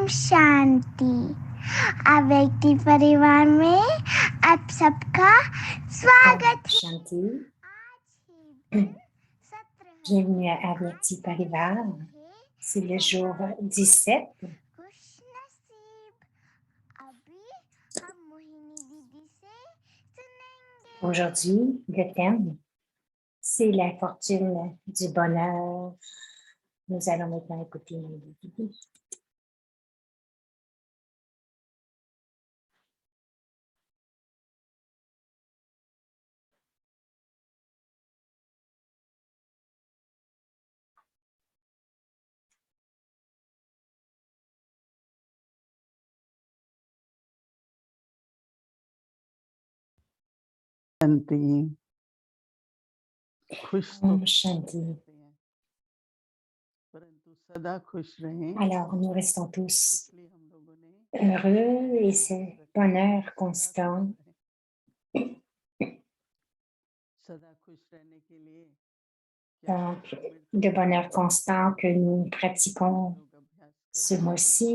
ओम शांति। अव्यक्ति परिवार में आप सबका स्वागत है। Shanti, आज ही दिन 17 bienvenue à Avyakti Parivar. C'est le jour 17. खुशनसीब। अभी हम मोहिनी दीदी से सुनेंगे। Aujourd'hui, le thème, c'est la fortune du bonheur. Nous allons maintenant écouter Mohinie Didi. शांति खुश तो Om Shanti. रहते हैं, परंतु सदा खुश रहें, Alors, nous restons tous इसलिए हम लोगों ने heureux et ce bonheur constant. सदा खुश रहने के लिए Donc, de bonheur constant que nous pratiquons ce mois-ci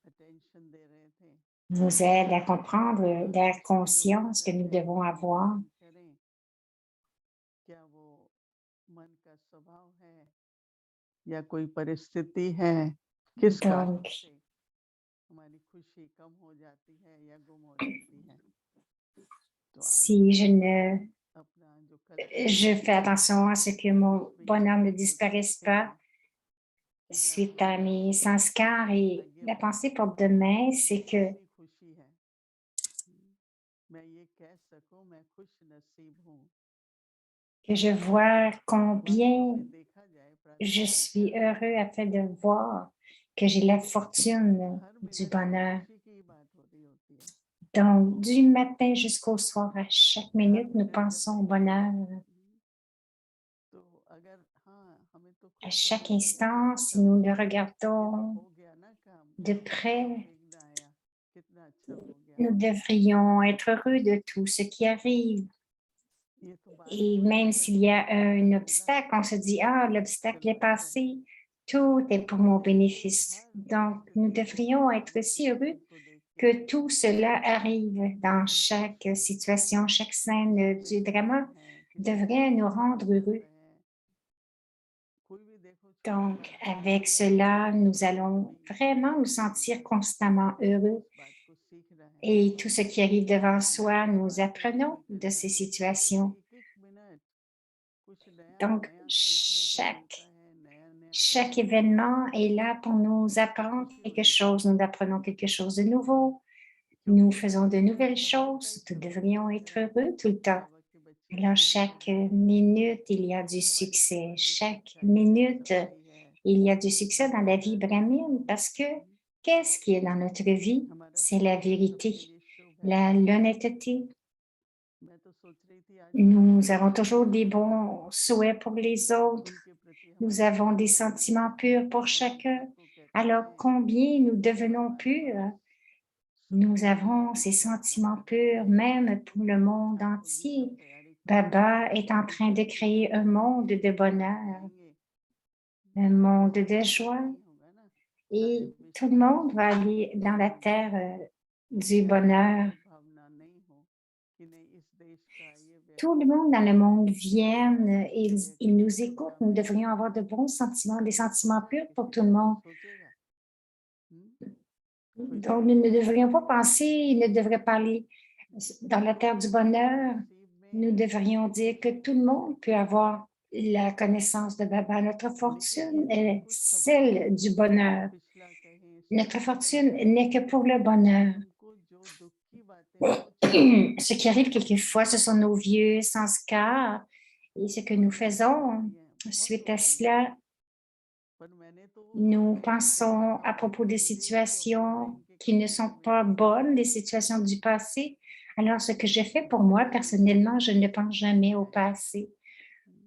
attention दे रहे थे, nous aide à comprendre la conscience que nous devons avoir. करें क्या वो मन का स्वभाव है या कोई परिस्थिति है, किस कारण Donc, से हमारी खुशी कम हो जाती है या गुम हो जाती है। तो आज si je अपना जो कल je fais attention à ce que mon bonheur ne disparaisse pas suite à mes sanskars. Et la pensée pour demain, c'est que खुशी है, मैं ये कह सकूं मैं खुश नसीब हूँ। je vois combien वास्तव में देखा जाए je suis heureux afin de voir que j'ai la fortune du bonheur. खुशी की बात हो रही होती है। Donc, du matin jusqu'au soir, à chaque minute, nous pensons au bonheur. तो अगर हाँ हमें तो À खुश chaque होना instant, si nous le regardons हो गया ना काम, de près, देखना आया कितना अच्छा हो गया, nous devrions être heureux de tout ce qui arrive. ये तो बात Et même s'il y a un obstacle, on se dit, ah, l'obstacle est passé, tout est pour mon bénéfice. Donc, nous devrions être aussi heureux que tout cela arrive dans chaque situation, chaque scène du drama devrait nous rendre heureux. Donc, avec cela, nous allons vraiment nous sentir constamment heureux. Et tout ce qui arrive devant soi, nous apprenons de ces situations. Donc, chaque événement est là pour nous apprendre quelque chose. Nous apprenons quelque chose de nouveau. Nous faisons de nouvelles choses. Nous devrions être heureux tout le temps. Alors, chaque minute, il y a du succès. Chaque minute, il y a du succès dans la vie brahmine parce que qu'est-ce qui est dans notre vie? C'est la vérité, l'honnêteté. Nous avons toujours des bons souhaits pour les autres. Nous avons des sentiments purs pour chacun. Alors, combien nous devenons purs? Nous avons ces sentiments purs même pour le monde entier. Baba est en train de créer un monde de bonheur, un monde de joie. Et tout le monde va aller dans la terre du bonheur. Tout le monde dans le monde vient et ils nous écoutent. Nous devrions avoir de bons sentiments, des sentiments purs pour tout le monde. Donc, nous ne devrions pas penser, ils ne devraient parler dans la terre du bonheur. Nous devrions dire que tout le monde peut avoir la connaissance de Baba. Notre fortune est celle du bonheur. Notre fortune n'est que pour le bonheur. Ce qui arrive quelquefois, ce sont nos vieux sanskars et ce que nous faisons suite à cela. Nous pensons à propos des situations qui ne sont pas bonnes, des situations du passé. Alors, ce que je fais pour moi, personnellement, je ne pense jamais au passé.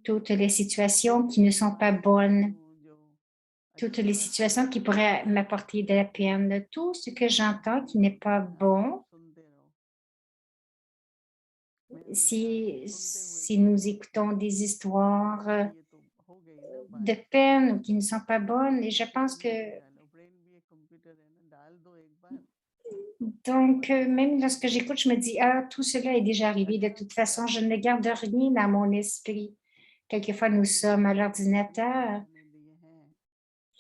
Toutes les situations qui ne sont pas bonnes, toutes les situations qui pourraient m'apporter de la peine, tout ce que j'entends qui n'est pas bon, si nous écoutons des histoires de peine ou qui ne sont pas bonnes, et je pense que Donc, même lorsque j'écoute, je me dis, ah, tout cela est déjà arrivé. De toute façon, je ne garde rien dans mon esprit. Quelquefois, nous sommes à l'ordinateur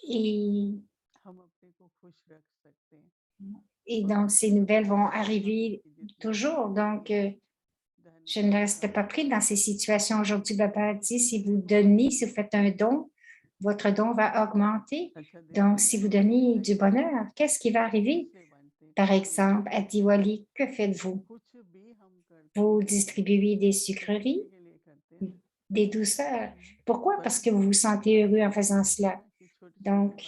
et, et donc, ces nouvelles vont arriver toujours. Donc, je ne reste pas pris dans ces situations. Aujourd'hui, Baba a dit, si vous donnez, si vous faites un don, votre don va augmenter. Donc, si vous donnez du bonheur, qu'est-ce qui va arriver? Par exemple, à Diwali, que faites-vous? Vous distribuez des sucreries, des douceurs. Pourquoi? Parce que vous vous sentez heureux en faisant cela. Donc,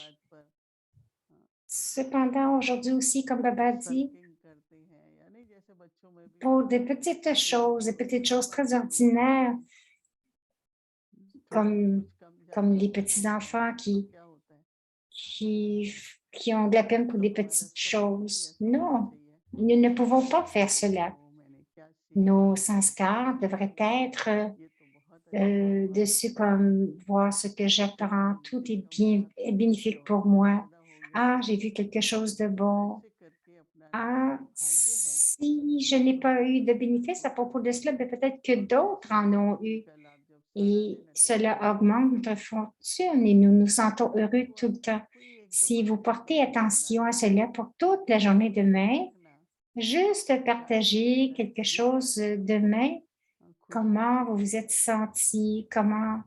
cependant, aujourd'hui aussi, comme Baba dit, pour des petites choses très ordinaires, comme les petits-enfants qui ont de la peine pour des petites choses. Non, nous ne pouvons pas faire cela. Nos sanskars devraient être dessus comme voir ce que j'apprends, tout est bien, est bénéfique pour moi. Ah, j'ai vu quelque chose de bon. Ah, si je n'ai pas eu de bénéfice à propos de cela, ben peut-être que d'autres en ont eu. Et cela augmente notre fortune et nous nous sentons heureux tout le temps. Si vous portez attention à cela pour toute la journée demain, juste partager quelque chose demain, comment vous vous êtes senti, comment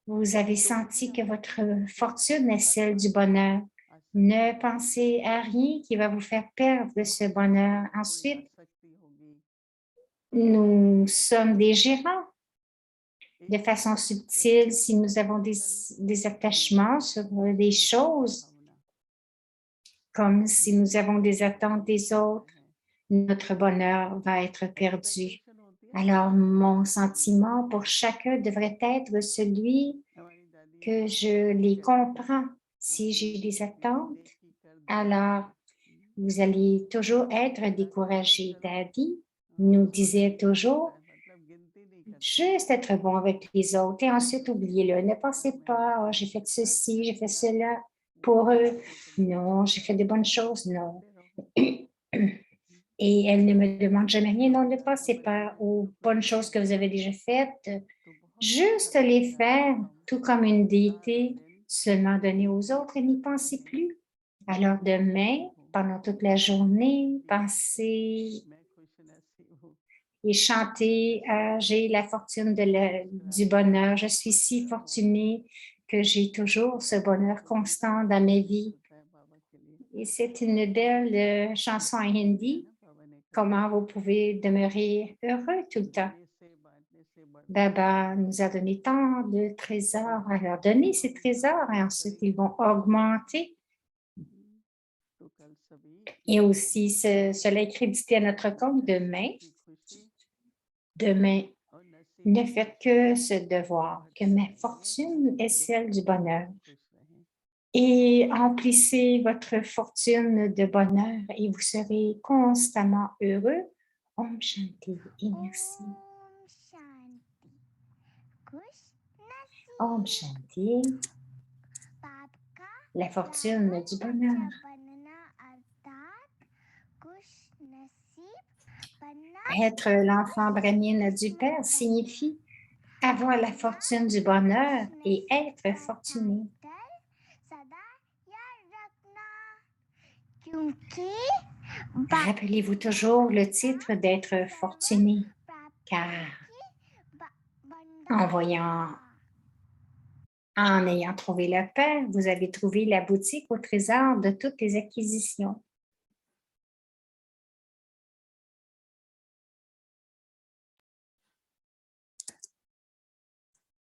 vous avez senti que votre fortune est celle du bonheur. Ne pensez à rien qui va vous faire perdre de ce bonheur. Ensuite, nous sommes des gérants. De façon subtile, si nous avons des attachements sur des choses, comme si nous avons des attentes des autres, notre bonheur va être perdu. Alors, mon sentiment pour chacun devrait être celui que je les comprends. Si j'ai des attentes, alors vous allez toujours être découragé. Daddy nous disait toujours, juste être bon avec les autres et ensuite oubliez-le. Ne pensez pas, oh, j'ai fait ceci, j'ai fait cela pour eux. Non, j'ai fait de bonnes choses. Non. Et elle ne me demande jamais rien. Non, ne pensez pas aux bonnes choses que vous avez déjà faites. Juste les faire, tout comme une déité, seulement donner aux autres et n'y pensez plus. Alors demain, pendant toute la journée, pensez et chanter j'ai la fortune du bonheur. Je suis si fortunée que j'ai toujours ce bonheur constant dans ma vie. Et c'est une belle chanson en hindi. Comment vous pouvez demeurer heureux tout le temps. Baba nous a donné tant de trésors. Alors, donnez ces trésors et ensuite ils vont augmenter. Et aussi, cela est crédité à notre compte demain. Demain, ne faites que ce devoir, que ma fortune est celle du bonheur. Et emplissez votre fortune de bonheur et vous serez constamment heureux. Om Shanti et merci. Om Shanti, la fortune du bonheur. Être l'enfant brahmine du Père signifie avoir la fortune du bonheur et être fortuné. Rappelez-vous toujours le titre d'être fortuné, car en ayant trouvé le Père, vous avez trouvé la boutique au trésor de toutes les acquisitions.